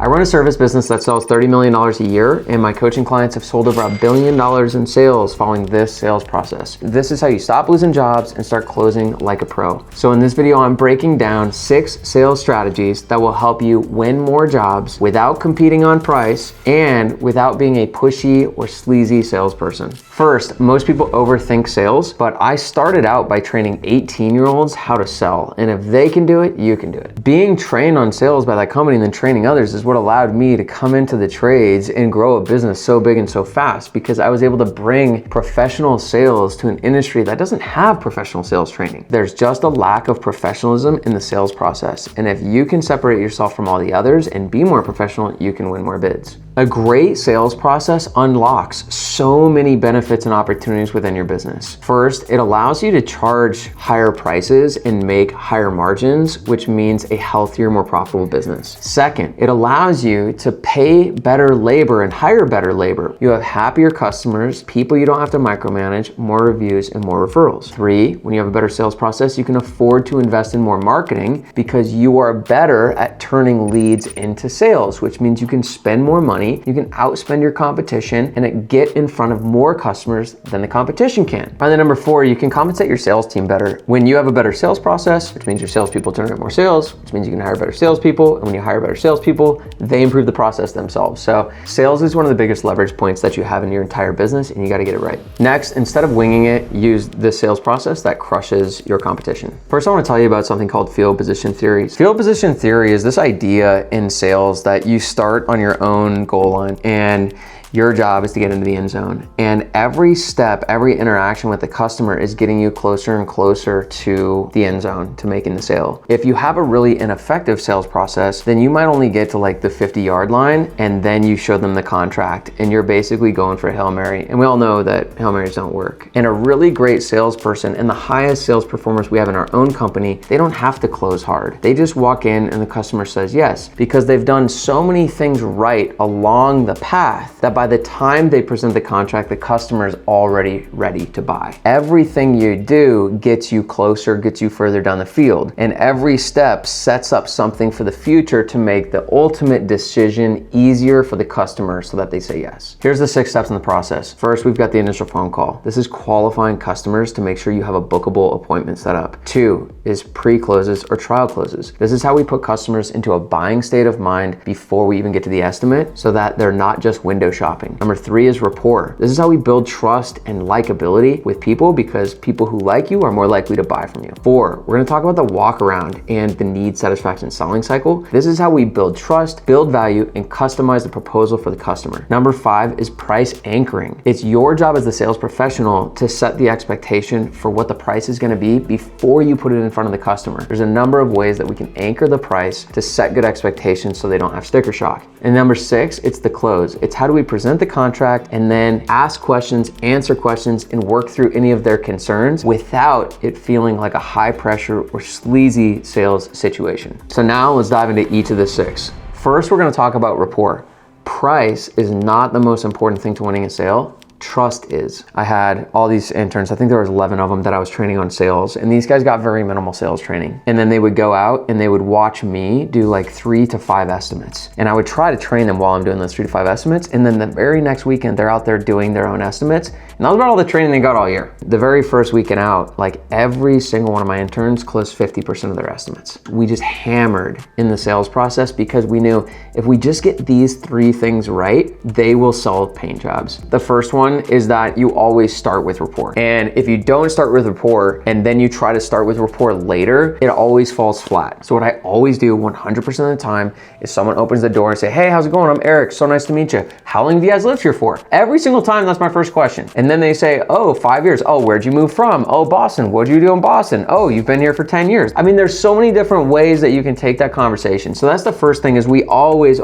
I run a service business that sells $30 million a year, and my coaching clients have sold over $1 billion in sales following this sales process. This is how you stop losing jobs and start closing like a pro. So in this video, I'm breaking down 6 sales strategies that will help you win more jobs without competing on price and without being a pushy or sleazy salesperson. First, most people overthink sales, but I started out by training 18-year-olds how to sell. And if they can do it, you can do it. Being trained on sales by that company and then training others is what allowed me to come into the trades and grow a business so big and so fast, because I was able to bring professional sales to an industry that doesn't have professional sales training. There's just a lack of professionalism in the sales process. And if you can separate yourself from all the others and be more professional, you can win more bids. A great sales process unlocks so many benefits and opportunities within your business. First, it allows you to charge higher prices and make higher margins, which means a healthier, more profitable business. Second, it allows you to pay better labor and hire better labor. You have happier customers, people you don't have to micromanage, more reviews, and more referrals. 3, when you have a better sales process, you can afford to invest in more marketing because you are better at turning leads into sales, which means you can spend more money, you can outspend your competition, and get in front of more customers than the competition can. And then number 4, you can compensate your sales team better. When you have a better sales process, which means your salespeople generate more sales, which means you can hire better salespeople, and when you hire better salespeople, they improve the process themselves. So sales is one of the biggest leverage points that you have in your entire business, and you gotta get it right. Next, instead of winging it, use the sales process that crushes your competition. First, I wanna tell you about something called field position theory. Field position theory is this idea in sales that you start on your own goal line, and your job is to get into the end zone. And every step, every interaction with the customer is getting you closer and closer to the end zone, to making the sale. If you have a really ineffective sales process, then you might only get to like the 50-yard line, and then you show them the contract, and you're basically going for a Hail Mary. And we all know that Hail Marys don't work. And a really great salesperson, and the highest sales performers we have in our own company, they don't have to close hard. They just walk in and the customer says yes, because they've done so many things right along the path that by the time they present the contract, the customer is already ready to buy. Everything you do gets you closer, gets you further down the field, and every step sets up something for the future to make the ultimate decision easier for the customer so that they say yes. Here's the 6 steps in the process. First, we've got the initial phone call. This is qualifying customers to make sure you have a bookable appointment set up. 2 is pre-closes or trial closes. This is how we put customers into a buying state of mind before we even get to the estimate, so that they're not just window shopping. Number 3 is rapport. This is how we build trust and likability with people, because people who like you are more likely to buy from you. 4, we're gonna talk about the walkaround and the need satisfaction selling cycle. This is how we build trust, build value, and customize the proposal for the customer. Number 5 is price anchoring. It's your job as the sales professional to set the expectation for what the price is gonna be before you put it in front of the customer. There's a number of ways that we can anchor the price to set good expectations so they don't have sticker shock. And number 6, it's the close. It's how do we present the contract and then ask questions, answer questions, and work through any of their concerns without it feeling like a high pressure or sleazy sales situation. So now let's dive into each of the 6. First, we're gonna talk about rapport. Price is not the most important thing to winning a sale. Trust is. I had all these interns, I think there was 11 of them that I was training on sales, and these guys got very minimal sales training. And then they would go out and they would watch me do like 3 to 5 estimates. And I would try to train them while I'm doing those 3 to 5 estimates. And then the very next weekend, they're out there doing their own estimates. And that was about all the training they got all year. The very first weekend out, like every single one of my interns closed 50% of their estimates. We just hammered in the sales process because we knew if we just get these 3 things right, they will sell paint jobs. The first one is that you always start with rapport. And if you don't start with rapport and then you try to start with rapport later, it always falls flat. So what I always do 100% of the time is someone opens the door and say, hey, how's it going? I'm Eric, so nice to meet you. How long have you guys lived here for? Every single time, that's my first question. And then they say, oh, 5 years. Oh, where'd you move from? Oh, Boston. What'd you do in Boston? Oh, you've been here for 10 years. I mean, there's so many different ways that you can take that conversation. So that's the first thing, is we always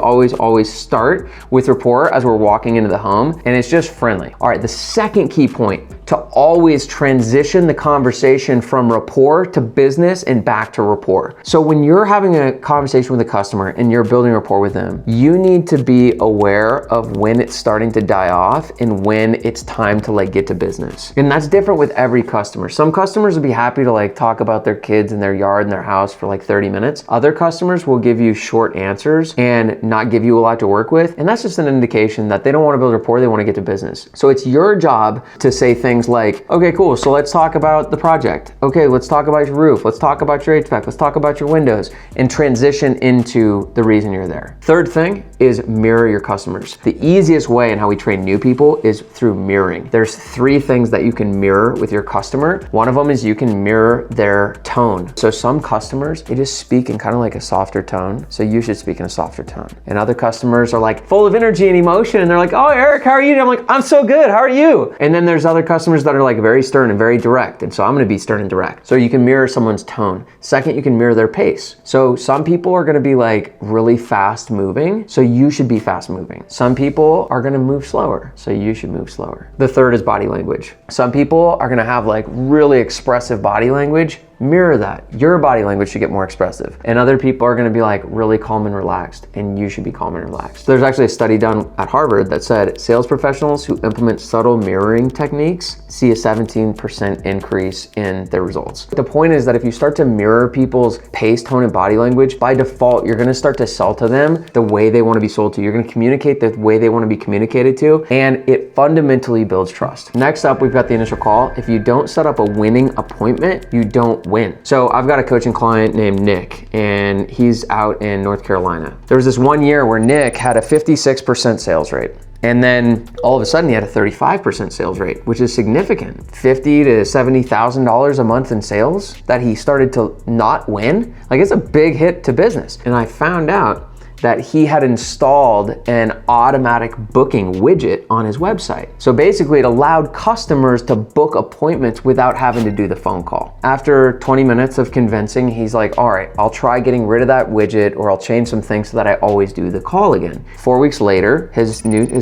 start with rapport as we're walking into the home, and it's just friendly. All right, the second key point, to always transition the conversation from rapport to business and back to rapport. So when you're having a conversation with a customer and you're building rapport with them, you need to be aware of when it's starting to die off and when it's time to like get to business. And that's different with every customer. Some customers will be happy to like talk about their kids and their yard and their house for like 30 minutes. Other customers will give you short answers and not give you a lot to work with. And that's just an indication that they don't want to build rapport, they want to get to business. So it's your job to say things like, okay, cool, so let's talk about the project. Okay, let's talk about your roof. Let's talk about your HVAC. Let's talk about your windows, and transition into the reason you're there. Third thing is mirror your customers. The easiest way in how we train new people is through mirroring. There's 3 things that you can mirror with your customer. One of them is you can mirror their tone. So some customers, they just speak in kind of like a softer tone. So you should speak in a softer tone. And other customers are like full of energy and emotion, and they're like, oh, Eric, how are you? And I'm like, I'm so good, how are you? And then there's other customers that are like very stern and very direct. And so I'm gonna be stern and direct. So you can mirror someone's tone. Second, you can mirror their pace. So some people are gonna be like really fast moving, so you should be fast moving. Some people are gonna move slower, so you should move slower. The third is body language. Some people are gonna have like really expressive body language. Mirror that. Your body language should get more expressive. And other people are gonna be like really calm and relaxed, and you should be calm and relaxed. There's actually a study done at Harvard that said sales professionals who implement subtle mirroring techniques see a 17% increase in their results. The point is that if you start to mirror people's pace, tone, and body language, by default, you're gonna start to sell to them the way they wanna be sold to. You're gonna communicate the way they wanna be communicated to, and it fundamentally builds trust. Next up, we've got the initial call. If you don't set up a winning appointment, you don't win. So I've got a coaching client named Nick, and he's out in North Carolina. There was this one year where Nick had a 56% sales rate. And then all of a sudden he had a 35% sales rate, which is significant. $50,000 to $70,000 a month in sales that he started to not win. Like, it's a big hit to business. And I found out that he had installed an automatic booking widget on his website. So basically it allowed customers to book appointments without having to do the phone call. After 20 minutes of convincing, he's like, all right, I'll try getting rid of that widget, or I'll change some things so that I always do the call again. 4 weeks later, his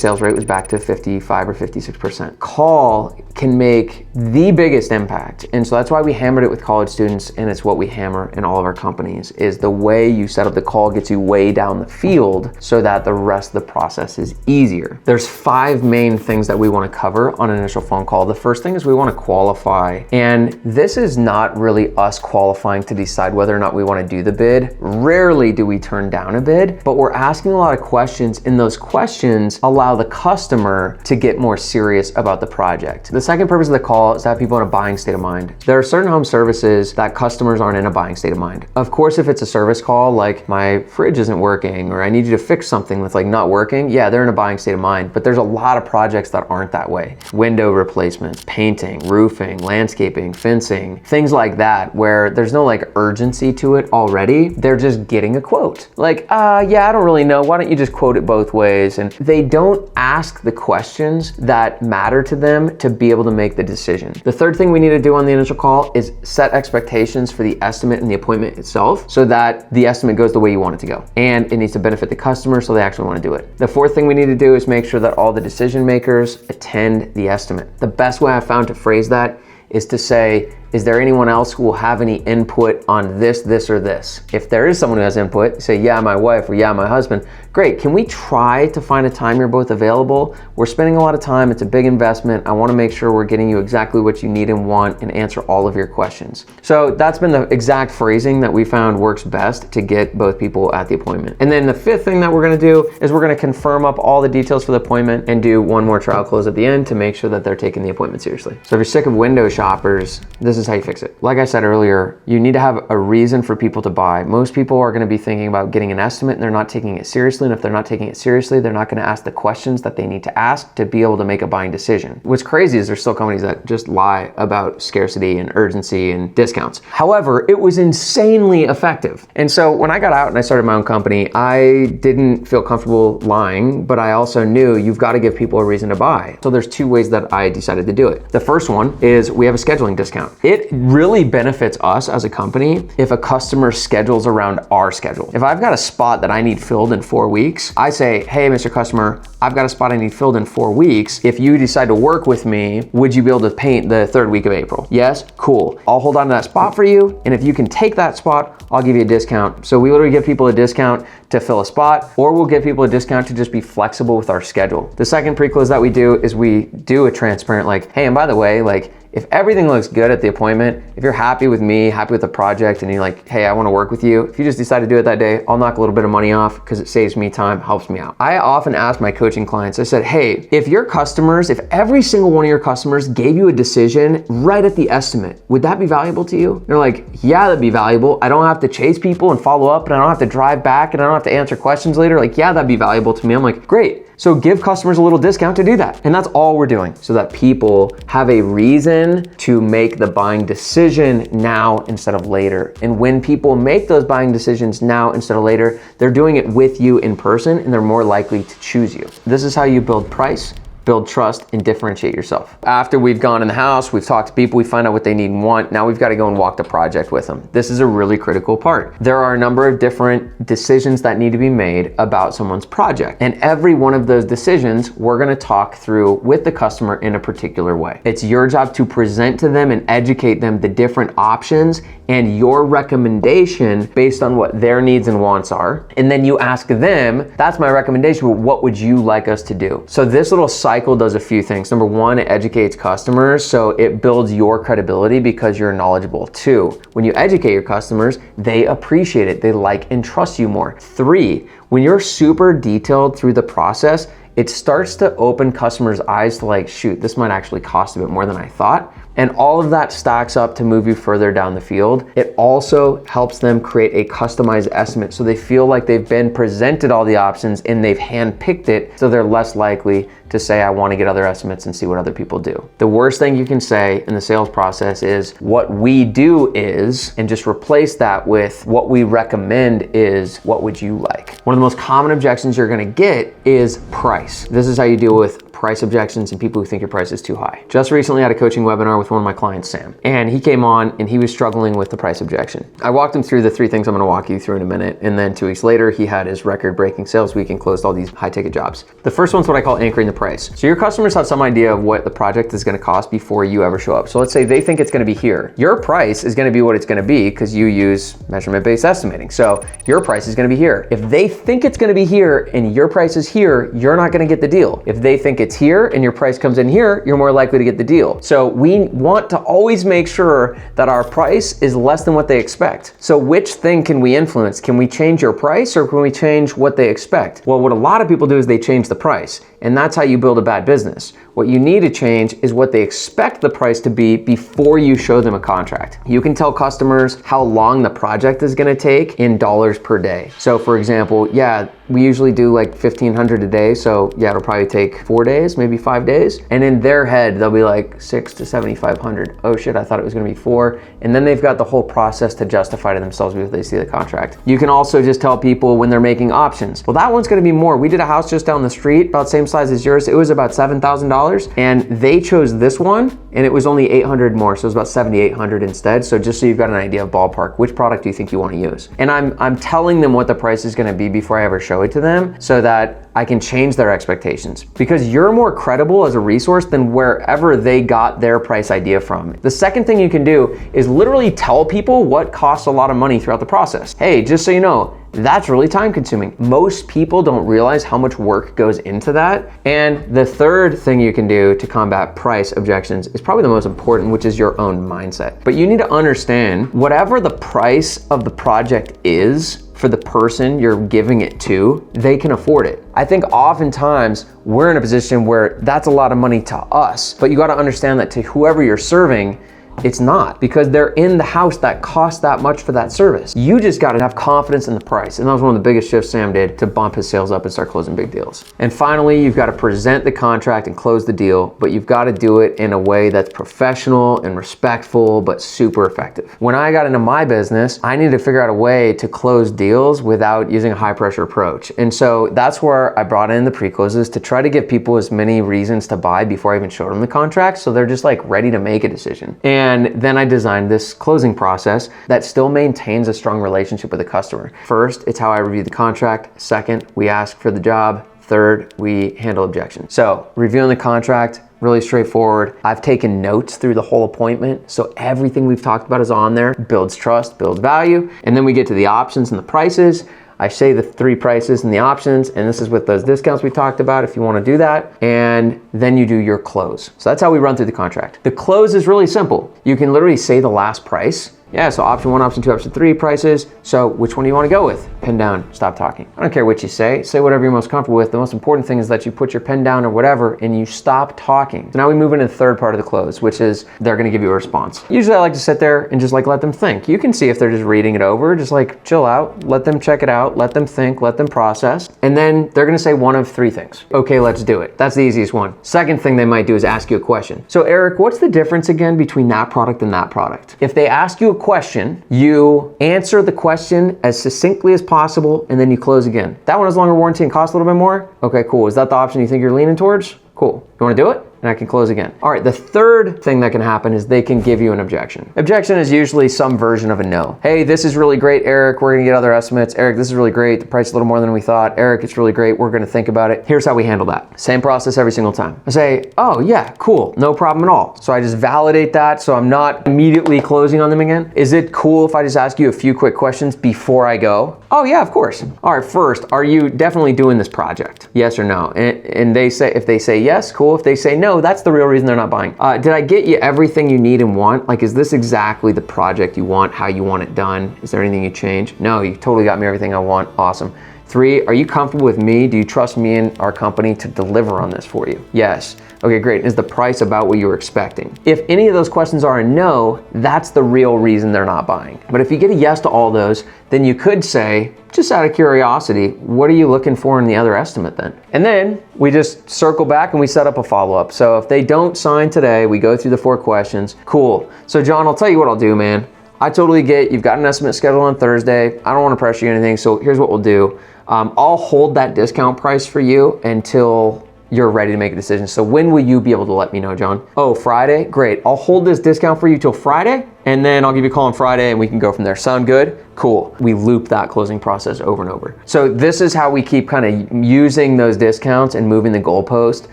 sales rate was back to 55 or 56%. Call can make the biggest impact. And so that's why we hammered it with college students, and it's what we hammer in all of our companies, is the way you set up the call gets you way down the field so that the rest of the process is easier. There's 5 main things that we want to cover on an initial phone call. The first thing is we want to qualify. And this is not really us qualifying to decide whether or not we want to do the bid. Rarely do we turn down a bid, but we're asking a lot of questions, and those questions allow the customer to get more serious about the project. The second purpose of the call is to have people in a buying state of mind. There are certain home services that customers aren't in a buying state of mind. Of course, if it's a service call, like my fridge isn't working, or I need you to fix something that's like not working, yeah, they're in a buying state of mind. But there's a lot of projects that aren't that way. Window replacements, painting, roofing, landscaping, fencing, things like that, where there's no like urgency to it already. They're just getting a quote. Like, yeah, I don't really know. Why don't you just quote it both ways? And they don't ask the questions that matter to them to be able to make the decision. The third thing we need to do on the initial call is set expectations for the estimate and the appointment itself so that the estimate goes the way you want it to go. And it needs to benefit the customer so they actually want to do it. The fourth thing we need to do is make sure that all the decision makers attend the estimate. The best way I've found to phrase that is to say, is there anyone else who will have any input on this, this, or this? If there is someone who has input, say, yeah, my wife, or yeah, my husband, great. Can we try to find a time you're both available? We're spending a lot of time. It's a big investment. I want to make sure we're getting you exactly what you need and want and answer all of your questions. So that's been the exact phrasing that we found works best to get both people at the appointment. And then the fifth thing that we're going to do is we're going to confirm up all the details for the appointment and do one more trial close at the end to make sure that they're taking the appointment seriously. So if you're sick of window shoppers, this is how you fix it. Like I said earlier, you need to have a reason for people to buy. Most people are going to be thinking about getting an estimate and they're not taking it seriously. And if they're not taking it seriously, they're not going to ask the questions that they need to ask to be able to make a buying decision. What's crazy is there's still companies that just lie about scarcity and urgency and discounts. However, it was insanely effective. And so when I got out and I started my own company, I didn't feel comfortable lying, but I also knew you've got to give people a reason to buy. So there's 2 ways that I decided to do it. The first one is we have a scheduling discount. it really benefits us as a company if a customer schedules around our schedule. If I've got a spot that I need filled in 4 weeks, I say, hey, Mr. Customer, I've got a spot I need filled in 4 weeks. If you decide to work with me, would you be able to paint the 3rd week of April? Yes, cool. I'll hold on to that spot for you. And if you can take that spot, I'll give you a discount. So we literally give people a discount to fill a spot, or we'll give people a discount to just be flexible with our schedule. The second pre-close that we do is we do a transparent, like, hey, and by the way, like, if everything looks good at the appointment, if you're happy with me, happy with the project, and you're like, hey, I want to work with you, if you just decide to do it that day, I'll knock a little bit of money off because it saves me time, helps me out. I often ask my coaching clients, I said, hey, if your customers, if every single one of your customers gave you a decision right at the estimate, would that be valuable to you? They're like, yeah, that'd be valuable. I don't have to chase people and follow up, and I don't have to drive back, and I don't have to answer questions later. Like, yeah, that'd be valuable to me. I'm like, great. So give customers a little discount to do that. And that's all we're doing, so that people have a reason to make the buying decision now instead of later. And when people make those buying decisions now instead of later, they're doing it with you in person, and they're more likely to choose you. This is how you build price, build trust, and differentiate yourself. After we've gone in the house, we've talked to people, we find out what they need and want. Now we've got to go and walk the project with them. This is a really critical part. There are a number of different decisions that need to be made about someone's project. And every one of those decisions, we're going to talk through with the customer in a particular way. It's your job to present to them and educate them the different options and your recommendation based on what their needs and wants are. And then you ask them, that's my recommendation, but what would you like us to do? So this little cycle does a few things. Number one, it educates customers, so it builds your credibility because you're knowledgeable. 2, when you educate your customers, they appreciate it. They like and trust you more. 3, when you're super detailed through the process, it starts to open customers' eyes to like, shoot, this might actually cost a bit more than I thought. And all of that stacks up to move you further down the field. It also helps them create a customized estimate, so they feel like they've been presented all the options and they've handpicked it, so they're less likely to say, I want to get other estimates and see what other people do. The worst thing you can say in the sales process is what we do is, and just replace that with what we recommend is, what would you like? One of the most common objections you're going to get is price. This is how you deal with price objections and people who think your price is too high. Just recently I had a coaching webinar with one of my clients, Sam, and he came on and he was struggling with the price objection. I walked him through the 3 things I'm going to walk you through in a minute, and then 2 weeks later he had his record-breaking sales week and closed all these high-ticket jobs. The first one's what I call anchoring the price. So your customers have some idea of what the project is going to cost before you ever show up. So let's say they think it's going to be here. Your price is going to be what it's going to be because you use measurement-based estimating. So your price is going to be here. If they think it's going to be here and your price is here, you're not going to get the deal. If they think it's here and your price comes in here, you're more likely to get the deal. So we want to always make sure that our price is less than what they expect. So which thing can we influence? Can we change your price, or can we change what they expect? Well, what a lot of people do is they change the price, and that's how you build a bad business. What you need to change is what they expect the price to be before you show them a contract. You can tell customers how long the project is going to take in dollars per day. So for example, yeah, we usually do like 1,500 a day. So yeah, it'll probably take 4 days, maybe 5 days. And in their head, they'll be like 6 to 7,500. Oh shit, I thought it was going to be 4. And then they've got the whole process to justify to themselves before they see the contract. You can also just tell people when they're making options, well, that one's going to be more. We did a house just down the street, about the same size as yours. It was about $7,000, and they chose this one, and it was only $800 more. So it was about $7,800 instead. So just so you've got an idea of ballpark, which product do you think you want to use? And I'm telling them what the price is going to be before I ever show it to them, so that I can change their expectations, because you're more credible as a resource than wherever they got their price idea from. The second thing you can do is literally tell people what costs a lot of money throughout the process. Hey, just so you know, that's really time consuming. Most people don't realize how much work goes into that. And the third thing you can do to combat price objections is probably the most important, which is your own mindset. But you need to understand whatever the price of the project is for the person you're giving it to, they can afford it. I think oftentimes we're in a position where that's a lot of money to us, but you gotta understand that to whoever you're serving, it's not, because they're in the house that costs that much for that service. You just got to have confidence in the price. And that was one of the biggest shifts Sam did to bump his sales up and start closing big deals. And finally, you've got to present the contract and close the deal, but you've got to do it in a way that's professional and respectful, but super effective. When I got into my business, I needed to figure out a way to close deals without using a high pressure approach. And so that's where I brought in the pre-closes to try to give people as many reasons to buy before I even showed them the contract. So they're just like ready to make a decision. And And then I designed this closing process that still maintains a strong relationship with the customer. First, it's how I review the contract. Second, we ask for the job. Third, we handle objections. So reviewing the contract, really straightforward. I've taken notes through the whole appointment, so everything we've talked about is on there. Builds trust, builds value. And then we get to the options and the prices. I say the 3 prices and the options, and this is with those discounts we talked about if you want to do that. And then you do your close. So that's how we run through the contract. The close is really simple. You can literally say the last price. Yeah, so option 1, option 2, option 3 prices. So which one do you want to go with? Pen down, stop talking. I don't care what you say whatever you're most comfortable with. The most important thing is that you put your pen down or whatever and you stop talking. So now we move into the third part of the close, which is they're gonna give you a response. Usually I like to sit there and just like let them think. You can see if they're just reading it over, just like chill out, let them check it out, let them think, let them process. And then they're gonna say one of 3 things. Okay, let's do it. That's the easiest one. Second thing they might do is ask you a question. So Eric, what's the difference again between that product and that product? If they ask you a question, you answer the question as succinctly as possible, and then you close again. That one has longer warranty and costs a little bit more. Okay, cool. Is that the option you think you're leaning towards? Cool. You want to do it? And I can close again. All right, the third thing that can happen is they can give you an objection. Objection is usually some version of a no. Hey, this is really great, Eric. We're gonna get other estimates. Eric, this is really great. The price is a little more than we thought. Eric, it's really great. We're gonna think about it. Here's how we handle that. Same process every single time. I say, oh yeah, cool, no problem at all. So I just validate that so I'm not immediately closing on them again. Is it cool if I just ask you a few quick questions before I go? Oh yeah, of course. All right, first, are you definitely doing this project? Yes or no? And they say, if they say yes, cool. If they say no, that's the real reason they're not buying. Did I get you everything you need and want? Like, is this exactly the project you want, how you want it done? Is there anything you change? No, you totally got me everything I want. Awesome. 3, are you comfortable with me? Do you trust me and our company to deliver on this for you? Yes. Okay, great. Is the price about what you were expecting? If any of those questions are a no, that's the real reason they're not buying. But if you get a yes to all those, then you could say, just out of curiosity, what are you looking for in the other estimate then? And then we just circle back and we set up a follow-up. So if they don't sign today, we go through the 4 questions. Cool. So John, I'll tell you what I'll do, man. I totally get you've got an estimate scheduled on Thursday. I don't want to pressure you or anything. So here's what we'll do. I'll hold that discount price for you until you're ready to make a decision. So when will you be able to let me know, John? Oh, Friday? Great. I'll hold this discount for you till Friday, and then I'll give you a call on Friday and we can go from there. Sound good? Cool. We loop that closing process over and over. So this is how we keep kind of using those discounts and moving the goalpost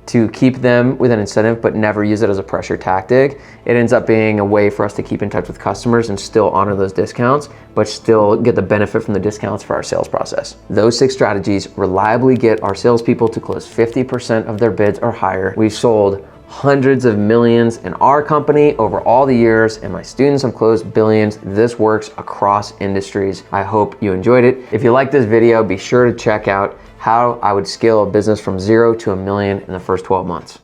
to keep them with an incentive, but never use it as a pressure tactic. It ends up being a way for us to keep in touch with customers and still honor those discounts, but still get the benefit from the discounts for our sales process. Those 6 strategies reliably get our salespeople to close 50% of their bids or higher. We've sold hundreds of millions in our company over all the years, and my students have closed billions. This works across industries. I hope you enjoyed it. If you like this video, be sure to check out how I would scale a business from 0 to $1 million in the first 12 months.